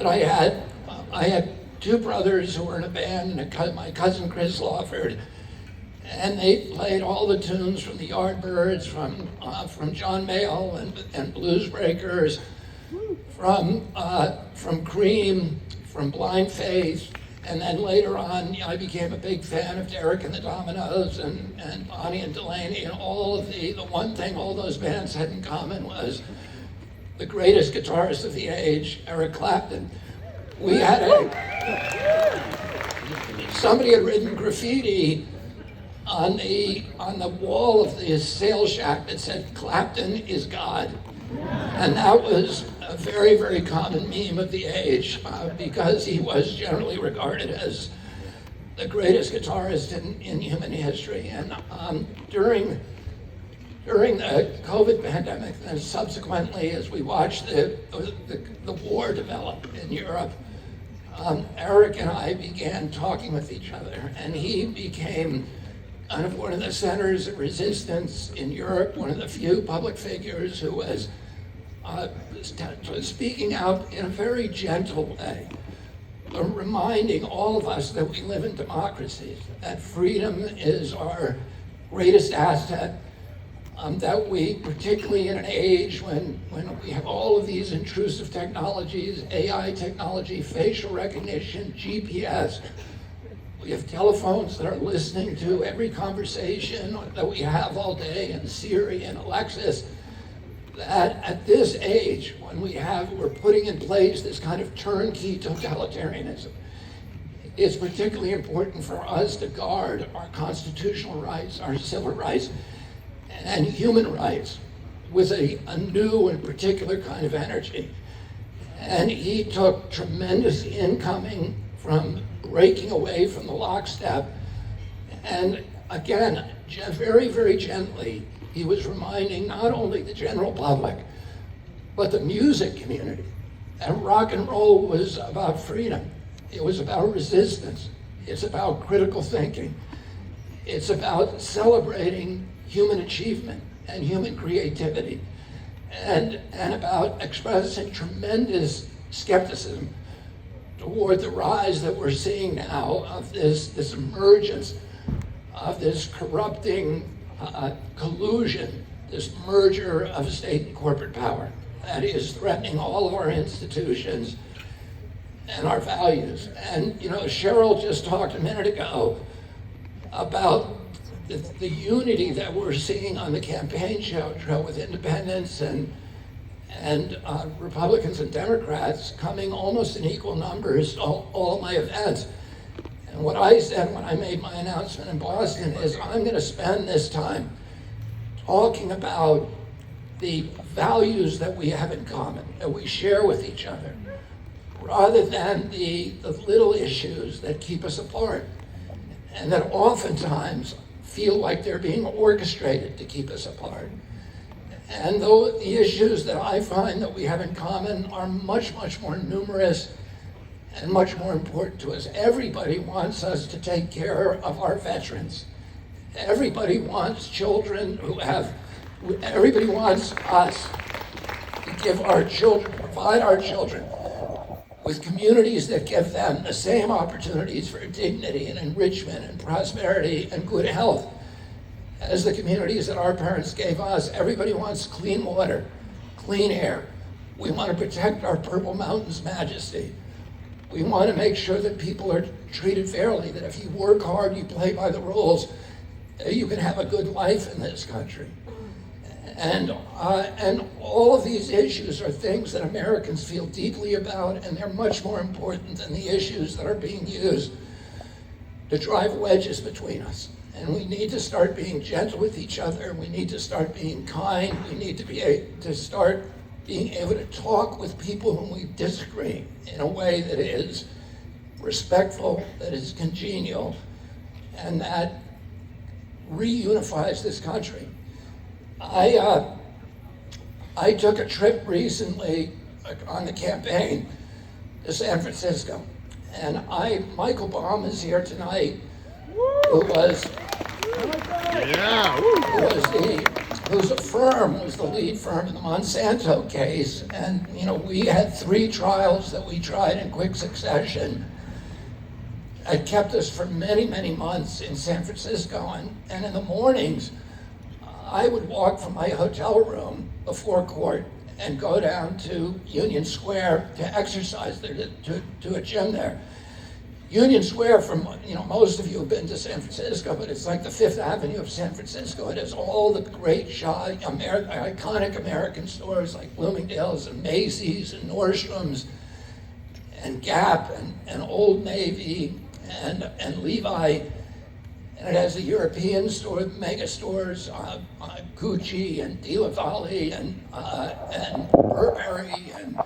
But I had two brothers who were in a band, and my cousin Chris Lawford, and they played all the tunes from the Yardbirds, from John Mayall and Blues Breakers, from Cream, from Blind Faith, and then later on I became a big fan of Derek and the Dominoes and Bonnie and Delaney, and all of the one thing all those bands had in common was the greatest guitarist of the age, Eric Clapton. We had somebody had written graffiti on the wall of the sales shack that said, "Clapton is God." And that was a very, very common meme of the age because he was generally regarded as the greatest guitarist in human history. And during the COVID pandemic, and subsequently as we watched the war develop in Europe, Eric and I began talking with each other, and he became kind of one of the centers of resistance in Europe, one of the few public figures who was speaking out in a very gentle way, reminding all of us that we live in democracies, that freedom is our greatest asset, that we, particularly in an age when we have all of these intrusive technologies, AI technology, facial recognition, GPS, we have telephones that are listening to every conversation that we have all day, and Siri and Alexis, that at this age, when we're putting in place this kind of turnkey totalitarianism, it's particularly important for us to guard our constitutional rights, our civil rights, and human rights with a new and particular kind of energy. And he took tremendous incoming from breaking away from the lockstep. And again, very, very gently, he was reminding not only the general public, but the music community that rock and roll was about freedom. It was about resistance. It's about critical thinking. It's about celebrating human achievement and human creativity, and about expressing tremendous skepticism toward the rise that we're seeing now of this emergence of this corrupting collusion, this merger of state and corporate power that is threatening all of our institutions and our values. And Cheryl just talked a minute ago about the unity that we're seeing on the campaign trail with independents and Republicans and Democrats coming almost in equal numbers to all of my events. And what I said when I made my announcement in Boston is I'm going to spend this time talking about the values that we have in common, that we share with each other, rather than the little issues that keep us apart and that oftentimes feel like they're being orchestrated to keep us apart. And though the issues that I find that we have in common are much, much more numerous and much more important to us. Everybody wants us to take care of our veterans. Everybody wants everybody wants us to give our children, provide our children with communities that give them the same opportunities for dignity and enrichment and prosperity and good health as the communities that our parents gave us. Everybody wants clean water, clean air. We want to protect our Purple Mountains majesty. We want to make sure that people are treated fairly, that if you work hard, you play by the rules, you can have a good life in this country. And all of these issues are things that Americans feel deeply about, and they're much more important than the issues that are being used to drive wedges between us. And we need to start being gentle with each other. We need to start being kind. We need to start being able to talk with people whom we disagree in a way that is respectful, that is congenial, and that reunifies this country. I took a trip recently on the campaign to San Francisco, and Michael Baum is here tonight, who was whose firm was the lead firm in the Monsanto case. And, we had 3 trials that we tried in quick succession. It kept us for many, many months in San Francisco. And in the mornings, I would walk from my hotel room before court and go down to Union Square to exercise there, to a gym there. Union Square, most of you have been to San Francisco, but it's like the Fifth Avenue of San Francisco. It has all the great iconic American stores like Bloomingdale's and Macy's and Nordstrom's and Gap and Old Navy and Levi. And it has the European store, mega stores, Gucci and Di Lavali and Burberry and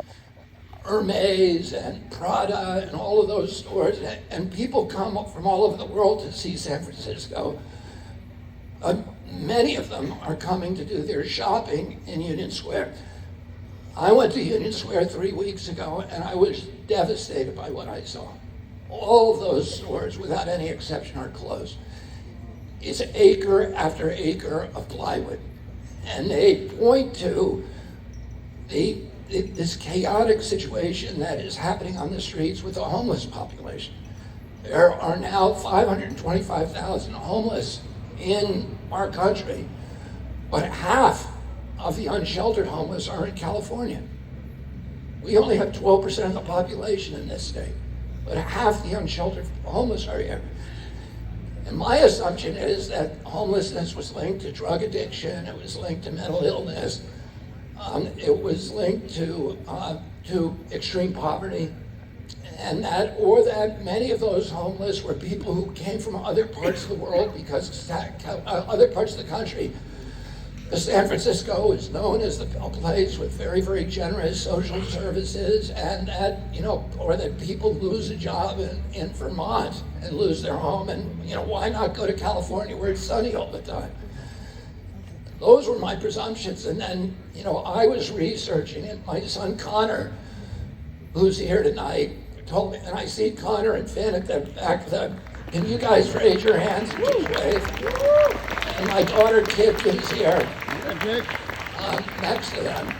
Hermes and Prada and all of those stores. And people come from all over the world to see San Francisco. Many of them are coming to do their shopping in Union Square. I went to Union Square 3 weeks ago, and I was devastated by what I saw. All of those stores, without any exception, are closed. It's acre after acre of plywood. And they point to this chaotic situation that is happening on the streets with the homeless population. There are now 525,000 homeless in our country, but half of the unsheltered homeless are in California. We only have 12% of the population in this state, but half the unsheltered homeless are here. And my assumption is that homelessness was linked to drug addiction, it was linked to mental illness, it was linked to extreme poverty, and that many of those homeless were people who came from other parts of the world because other parts of the country. San Francisco is known as a place with very, very generous social services, and or that people lose a job in Vermont and lose their home, and why not go to California where it's sunny all the time? Those were my presumptions, and then I was researching it. My son Connor, who's here tonight, told me, and I see Connor and Finn at the back. Can you guys raise your hands and just wave? And my daughter Kit is here next to them.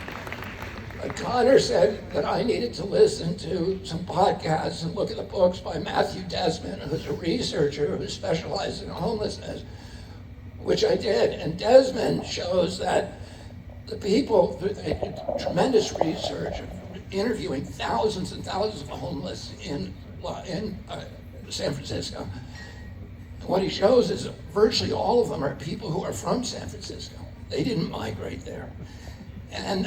Connor said that I needed to listen to some podcasts and look at the books by Matthew Desmond, who's a researcher who specializes in homelessness, which I did. And Desmond shows that the people, tremendous research, interviewing thousands and thousands of homeless in San Francisco. And what he shows is that virtually all of them are people who are from San Francisco. They didn't migrate there. And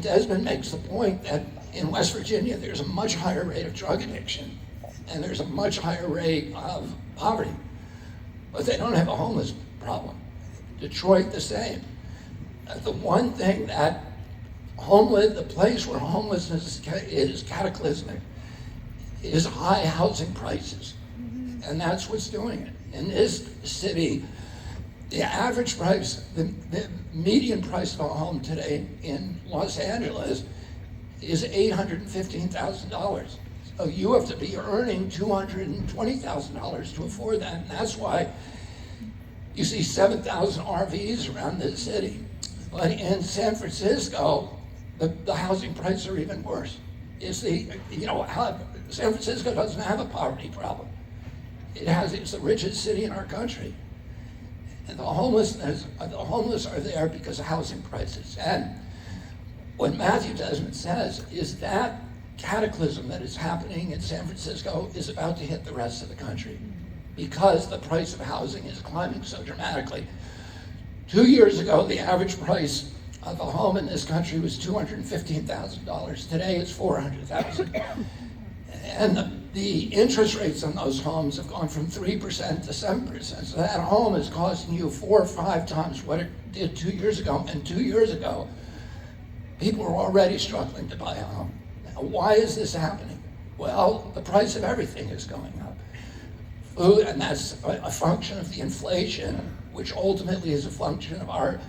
Desmond makes the point that in West Virginia, there's a much higher rate of drug addiction, and there's a much higher rate of poverty, but they don't have a homeless problem. Detroit, the same. The one thing that the place where homelessness is cataclysmic is high housing prices, and that's what's doing it. In this city, the average price, the median price of a home today in Los Angeles is $815,000. So you have to be earning $220,000 to afford that, and that's why you see 7,000 RVs around this city. But in San Francisco, the housing prices are even worse. San Francisco doesn't have a poverty problem. It's the richest city in our country. And the homeless are there because of housing prices. And what Matthew Desmond says is that cataclysm that is happening in San Francisco is about to hit the rest of the country because the price of housing is climbing so dramatically. 2 years ago, the average price of a home in this country was $215,000. Today, it's $400,000. And the interest rates on those homes have gone from 3% to 7%. So that home is costing you 4 or 5 times what it did 2 years ago. And 2 years ago, people were already struggling to buy a home. Now, why is this happening? Well, the price of everything is going up. Food, and that's a function of the inflation, which ultimately is a function of our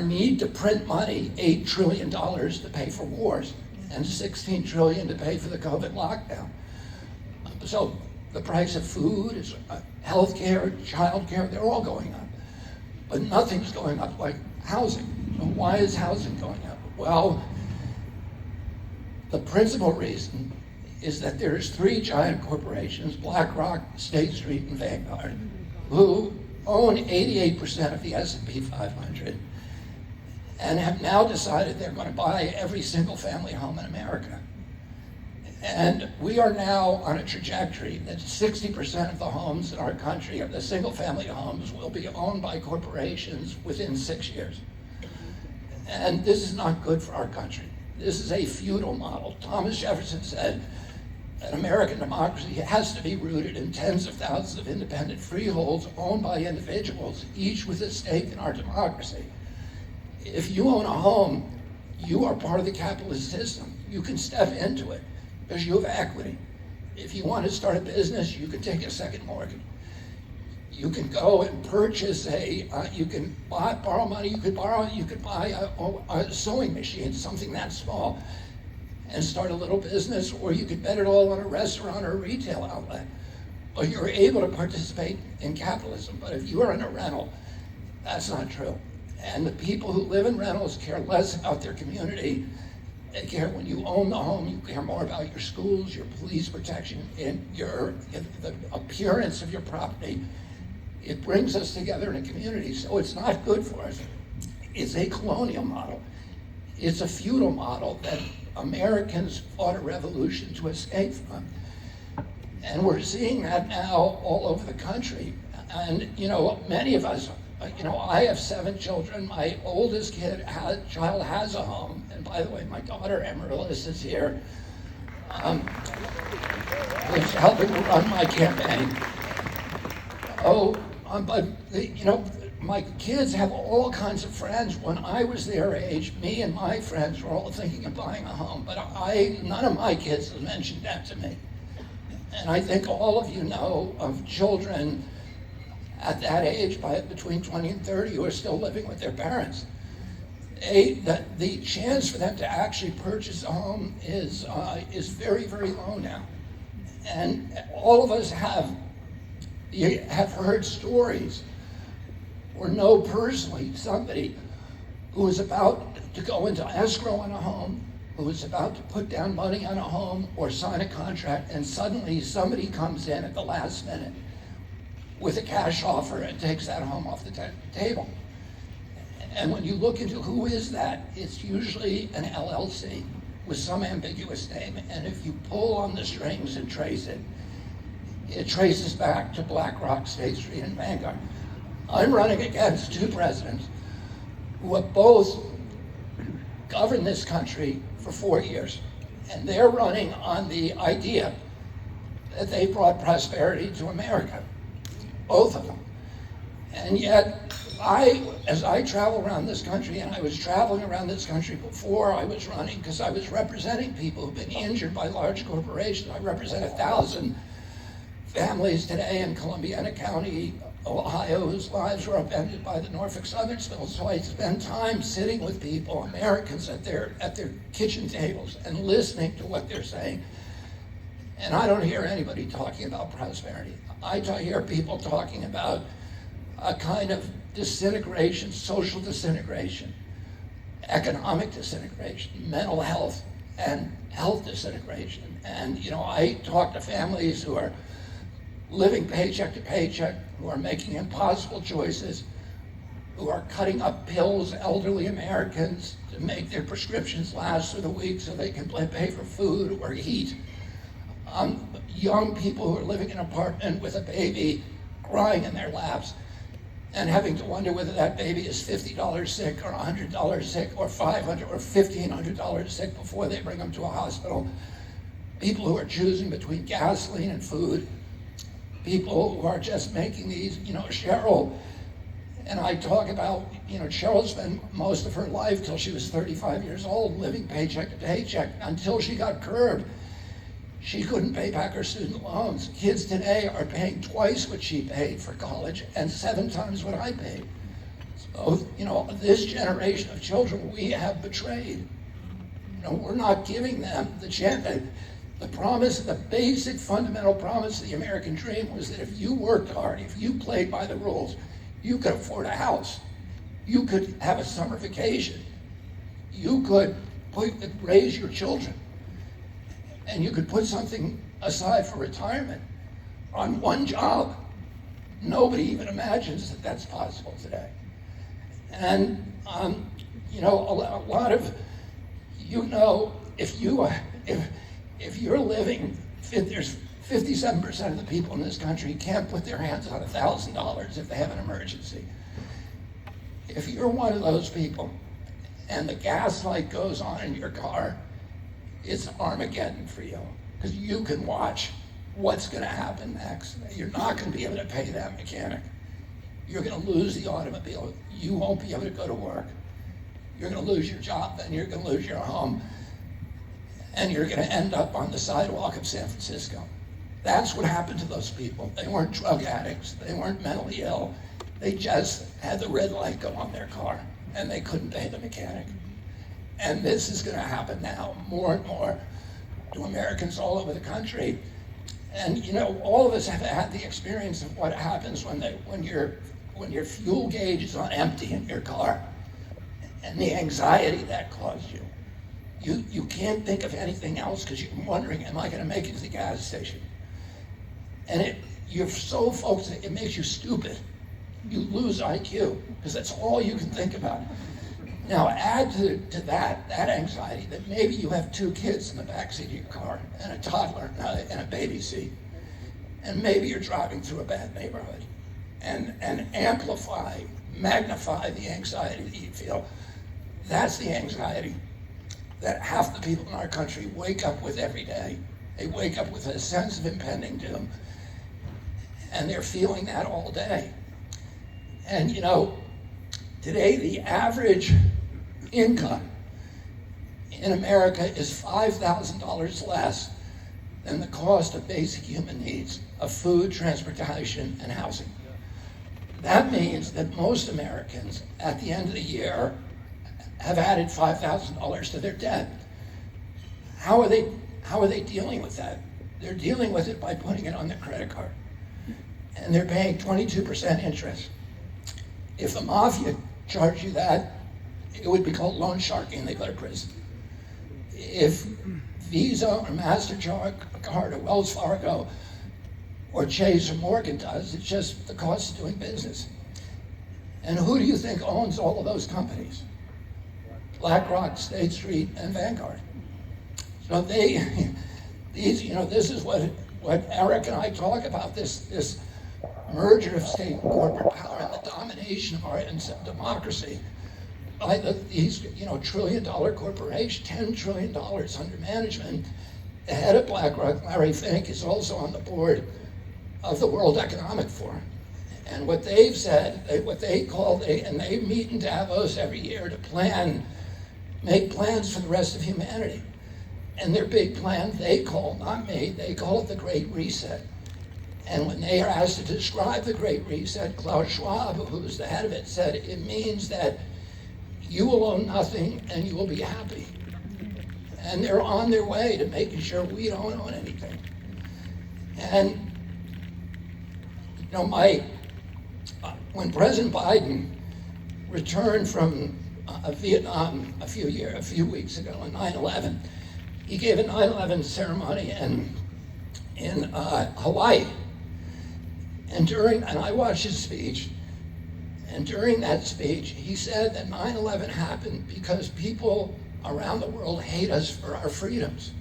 need to print money, $8 trillion to pay for wars, and $16 trillion to pay for the COVID lockdown. So the price of food, healthcare, childcare, they're all going up. but nothing's going up like housing. So why is housing going up? Well, the principal reason is that there's three giant corporations, BlackRock, State Street, and Vanguard, who own 88% of the S&P 500 and have now decided they're going to buy every single family home in America. And we are now on a trajectory that 60% of the homes in our country, of the single family homes, will be owned by corporations within 6 years. And this is not good for our country. This is a feudal model. Thomas Jefferson said that American democracy has to be rooted in tens of thousands of independent freeholds owned by individuals, each with a stake in our democracy. If you own a home, you are part of the capitalist system. You can step into it because you have equity. If you want to start a business, you can take a second mortgage. You can go and purchase you can borrow money, you could buy a sewing machine, something that small, and start a little business, or you could bet it all on a restaurant or a retail outlet. Or you're able to participate in capitalism. But if you are in a rental, that's not true. And the people who live in rentals care less about their community. They care when you own the home, you care more about your schools, your police protection, and the appearance of your property. It brings us together in a community, so it's not good for us. It's a colonial model. It's a feudal model that Americans fought a revolution to escape from. And we're seeing that now all over the country. And, many of us, I have 7 children. My oldest child has a home. And by the way, my daughter, Amaryllis, is here, who's helping me run my campaign. But my kids have all kinds of friends. When I was their age, me and my friends were all thinking of buying a home, but none of my kids have mentioned that to me. And I think all of you know of children at that age, between 20 and 30, who are still living with their parents. The chance for them to actually purchase a home is very, very low now. And all of us have heard stories or know personally somebody who is about to go into escrow on a home, who is about to put down money on a home or sign a contract, and suddenly somebody comes in at the last minute with a cash offer and takes that home off the table. And when you look into who is that, it's usually an LLC with some ambiguous name. And if you pull on the strings and trace it, it traces back to BlackRock, State Street, and Vanguard. I'm running against 2 presidents who have both governed this country for 4 years. And they're running on the idea that they brought prosperity to America, both of them. And yet, as I travel around this country, and I was traveling around this country before I was running, because I was representing people who've been injured by large corporations. I represent 1,000 families today in Columbiana County, Ohio, whose lives were upended by the Norfolk Southern spill. So I spend time sitting with people, Americans, at their kitchen tables and listening to what they're saying. And I don't hear anybody talking about prosperity. I hear people talking about a kind of disintegration, social disintegration, economic disintegration, mental health, and health disintegration. And, I talk to families who are living paycheck to paycheck, who are making impossible choices, who are cutting up pills, elderly Americans, to make their prescriptions last through the week so they can pay for food or heat. Young people who are living in an apartment with a baby crying in their laps and having to wonder whether that baby is $50 sick or $100 sick or $500 or $1,500 sick before they bring them to a hospital. People who are choosing between gasoline and food. People who are just making these, Cheryl, and I talk about, Cheryl spent most of her life till she was 35 years old living paycheck to paycheck until she got curbed. She couldn't pay back her student loans. Kids today are paying twice what she paid for college and 7 times what I paid. So, this generation of children we have betrayed. We're not giving them the chance. The promise, the basic fundamental promise of the American dream was that if you worked hard, if you played by the rules, You could afford a house. You could have a summer vacation. You could raise your children. And you could put something aside for retirement on one job. Nobody even imagines that that's possible today. And, a lot of, if you're living, there's 57% of the people in this country can't put their hands on $1,000 if they have an emergency. If you're one of those people and the gas light goes on in your car, it's Armageddon for you, because you can watch what's going to happen next. You're not going to be able to pay that mechanic. You're going to lose the automobile. You won't be able to go to work. You're going to lose your job, then you're going to lose your home, and you're going to end up on the sidewalk of San Francisco. That's what happened to those people. They weren't drug addicts. They weren't mentally ill. They just had the red light go on their car, and they couldn't pay the mechanic. And this is going to happen now more and more to Americans all over the country. And all of us have had the experience of what happens when your fuel gauge is on empty in your car, and the anxiety that caused you. You can't think of anything else because you're wondering, am I going to make it to the gas station? And you're so focused, it makes you stupid. You lose IQ because that's all you can think about. Now add to that anxiety that maybe you have two kids in the backseat of your car and a toddler in a baby seat, and maybe you're driving through a bad neighborhood, and magnify the anxiety that you feel. That's the anxiety that half the people in our country wake up with every day. They wake up with a sense of impending doom, and they're feeling that all day. And today the average income in America is $5,000 less than the cost of basic human needs of food, transportation, and housing. That means that most Americans at the end of the year have added $5,000 to their debt. How are they dealing with that? They're dealing with it by putting it on their credit card. And they're paying 22% interest. If the mafia charged you that, it would be called loan sharking and they go to prison. If Visa or MasterCard or Wells Fargo or Chase or Morgan does, it's just the cost of doing business. And who do you think owns all of those companies? BlackRock, State Street, and Vanguard. So this is what Eric and I talk about, this merger of state and corporate power and the domination of our democracy by these trillion-dollar corporations, $10 trillion under management. The head of BlackRock, Larry Fink, is also on the board of the World Economic Forum. And what they've said, and they meet in Davos every year to make plans for the rest of humanity. And their big plan, they call it the Great Reset. And when they are asked to describe the Great Reset, Klaus Schwab, who's the head of it, said it means that you will own nothing and you will be happy. And they're on their way to making sure we don't own anything. And when President Biden returned from Vietnam a few weeks ago on 9/11, he gave a 9/11 ceremony in Hawaii. And I watched his speech, and during that speech, he said that 9/11 happened because people around the world hate us for our freedoms.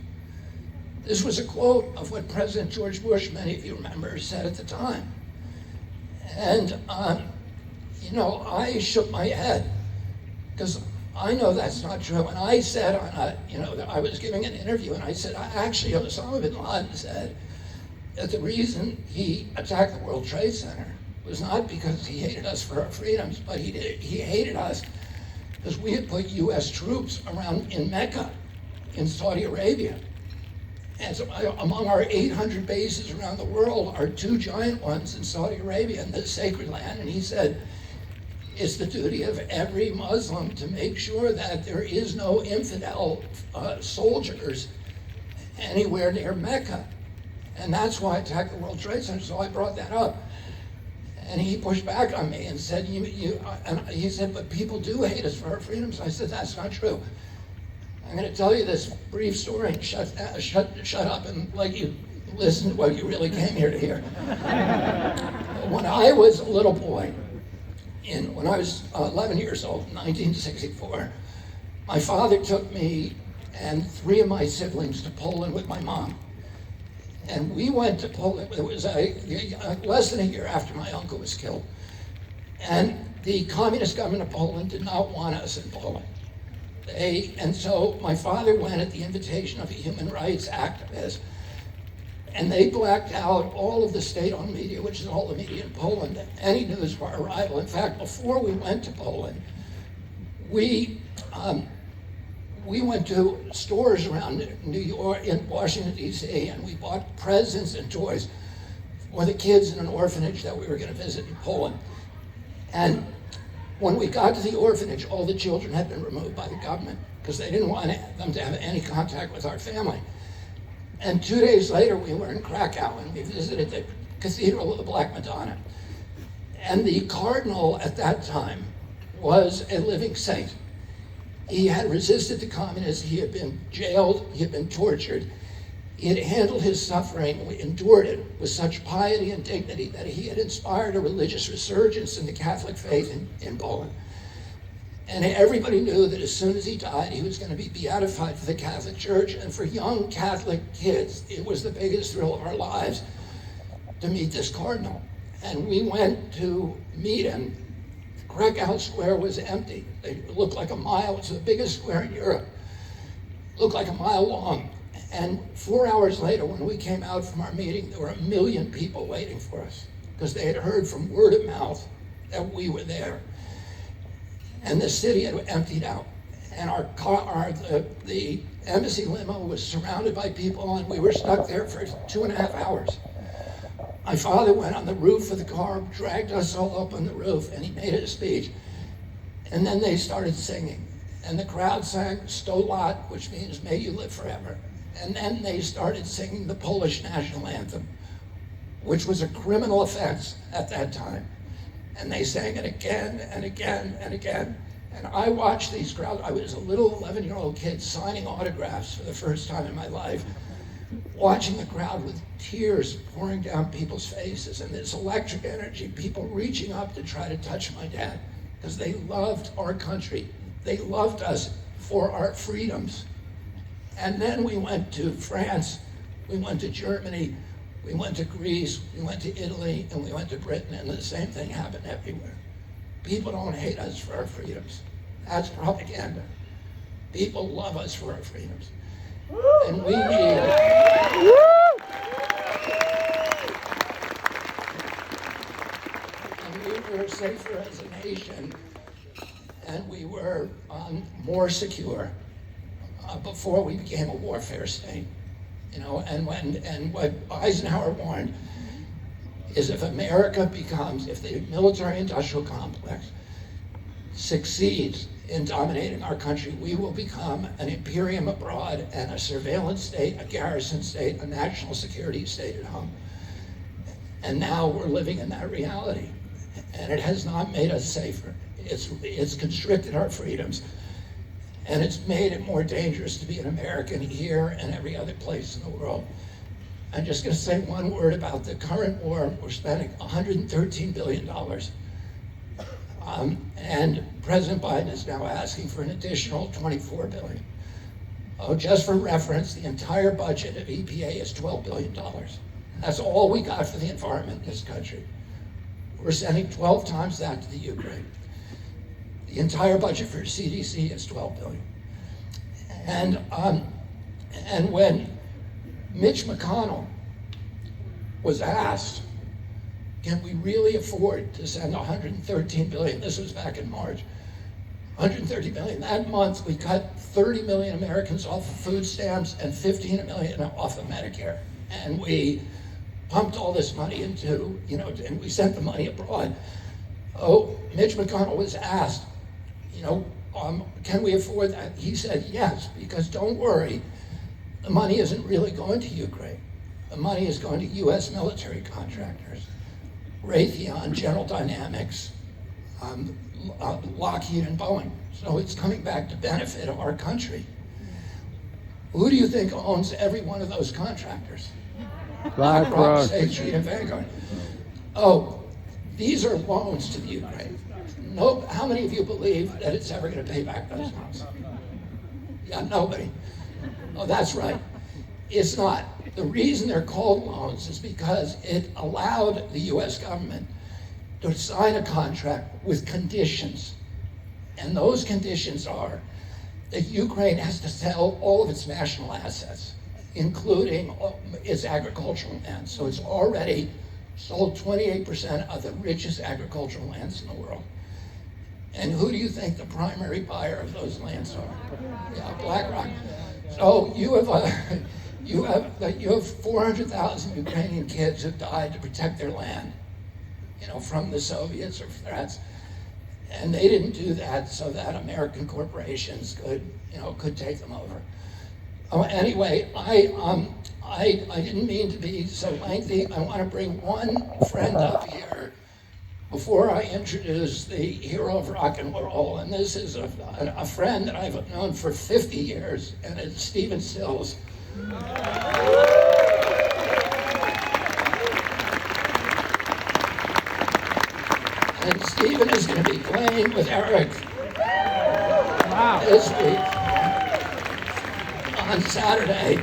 This was a quote of what President George Bush, many of you remember, said at the time. And, I shook my head, because I know that's not true. And I said I was giving an interview, and I said, actually, Osama bin Laden said that the reason he attacked the World Trade Center was not because he hated us for our freedoms, but he hated us because we had put U.S. troops around in Mecca, in Saudi Arabia. And so among our 800 bases around the world are two giant ones in Saudi Arabia, in the sacred land. And he said, it's the duty of every Muslim to make sure that there is no infidel soldiers anywhere near Mecca. And that's why I attacked the World Trade Center, so I brought that up. And he pushed back on me and said, and he said, but people do hate us for our freedoms. I said, that's not true. I'm going to tell you this brief story and shut up and let you listen to what you really came here to hear. When I was a little boy, when I was 11 years old, in 1964, my father took me and 3 of my siblings to Poland with my mom. And we went to Poland. It was less than a year after my uncle was killed. And the communist government of Poland did not want us in Poland. And so my father went at the invitation of a human rights activist, and they blacked out all of the state-owned media, which is all the media in Poland, any news of our arrival. In fact, before we went to Poland, we went to stores around New York, in Washington, D.C., and we bought presents and toys for the kids in an orphanage that we were going to visit in Poland. And when we got to the orphanage, all the children had been removed by the government because they didn't want them to have any contact with our family. And 2 days later, we were in Krakow, and we visited the Cathedral of the Black Madonna. And the cardinal at that time was a living saint. He had resisted the communists, he had been jailed, he had been tortured. He had handled his suffering, endured it with such piety and dignity that he had inspired a religious resurgence in the Catholic faith in Poland. And everybody knew that as soon as he died, he was going to be beatified for the Catholic Church. And for young Catholic kids, it was the biggest thrill of our lives to meet this cardinal. And we went to meet him. Krakow Square was empty. It looked like a mile. It's the biggest square in Europe. It looked like a mile long. And 4 hours later, when we came out from our meeting, there were 1 million people waiting for us because they had heard from word of mouth that we were there. And the city had emptied out. And the embassy limo was surrounded by people, and we were stuck there for 2.5 hours. My father went on the roof of the car, dragged us all up on the roof, and he made a speech. And then they started singing. And the crowd sang "Sto lat," which means "May you live forever." And then they started singing the Polish national anthem, which was a criminal offense at that time. And they sang it again and again and again. And I watched these crowds. I was a little 11-year-old kid signing autographs for the first time in my life, watching the crowd with tears pouring down people's faces and this electric energy, people reaching up to try to touch my dad because they loved our country. They loved us for our freedoms. And then we went to France, we went to Germany, we went to Greece, we went to Italy, and we went to Britain, and the same thing happened everywhere. People don't hate us for our freedoms. That's propaganda. People love us for our freedoms. And we need it. And we were safer as a nation, and we were more secure before we became a warfare state. And what Eisenhower warned is if the military-industrial complex succeeds in dominating our country, we will become an imperium abroad and a surveillance state, a garrison state, a national security state at home. And now we're living in that reality. And it has not made us safer. It's constricted our freedoms. And it's made it more dangerous to be an American here and every other place in the world. I'm just going to say one word about the current war. We're spending $113 billion. And President Biden is now asking for an additional $24 billion. Oh, just for reference, the entire budget of EPA is $12 billion. That's all we got for the environment in this country. We're sending 12 times that to the Ukraine. The entire budget for CDC is $12 billion. And when Mitch McConnell was asked, can we really afford to send $113 billion? This was back in March. $130 billion. That month, we cut 30 million Americans off of food stamps and 15 million off of Medicare. And we pumped all this money into, and we sent the money abroad. Oh, Mitch McConnell was asked, can we afford that? He said yes, because don't worry, the money isn't really going to Ukraine. The money is going to U.S. military contractors. Raytheon, General Dynamics, Lockheed, and Boeing. So it's coming back to benefit of our country. Who do you think owns every one of those contractors? BlackRock, State Street, and Vanguard. Oh, these are loans to the Ukraine. No, how many of you believe that it's ever going to pay back those loans? Yeah, nobody. Oh, that's right. It's not. The reason they're called loans is because it allowed the U.S. government to sign a contract with conditions. And those conditions are that Ukraine has to sell all of its national assets, including its agricultural land. So it's already sold 28% of the richest agricultural lands in the world. And who do you think the primary buyer of those lands are? Yeah, BlackRock. So you have 400,000 Ukrainian kids who died to protect their land, from the Soviets or threats. And they didn't do that so that American corporations could take them over. Oh, anyway, I didn't mean to be so lengthy. I want to bring one friend up here before I introduce the hero of rock and roll. And this is a friend that I've known for 50 years, and it's Stephen Stills. And Stephen is going to be playing with Eric this week on Saturday.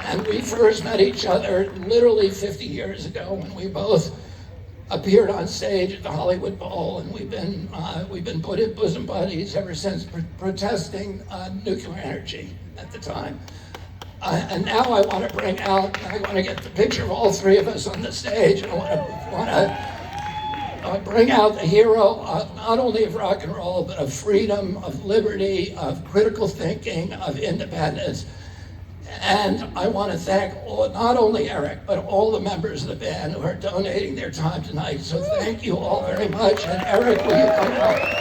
And we first met each other literally 50 years ago when we both appeared on stage at the Hollywood Bowl, and we've been bosom buddies ever since, protesting nuclear energy at the time. And now I want to get the picture of all three of us on the stage, and I want to bring out the hero not only of rock and roll, but of freedom, of liberty, of critical thinking, of independence. And I want to thank not only Eric, but all the members of the band who are donating their time tonight. So thank you all very much. And Eric, will you come up?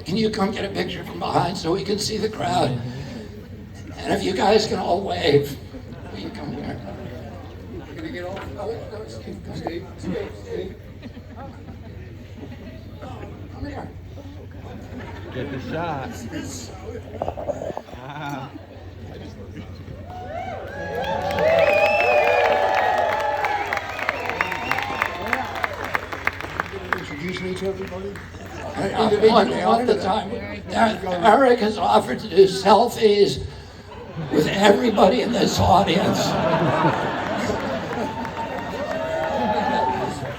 Can you come get a picture from behind so we can see the crowd? And if you guys can all wave, will you come here? You're gonna get all. No, Steve, come Steve. Steve. Come here. Get the shot. Introduce me to everybody. One at a time. Eric has offered to do selfies with everybody in this audience.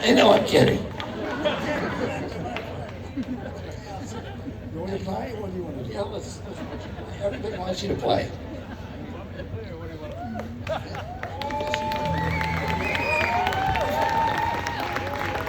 They know I'm kidding. You want to play or do you want to? Yeah, everybody wants you to play.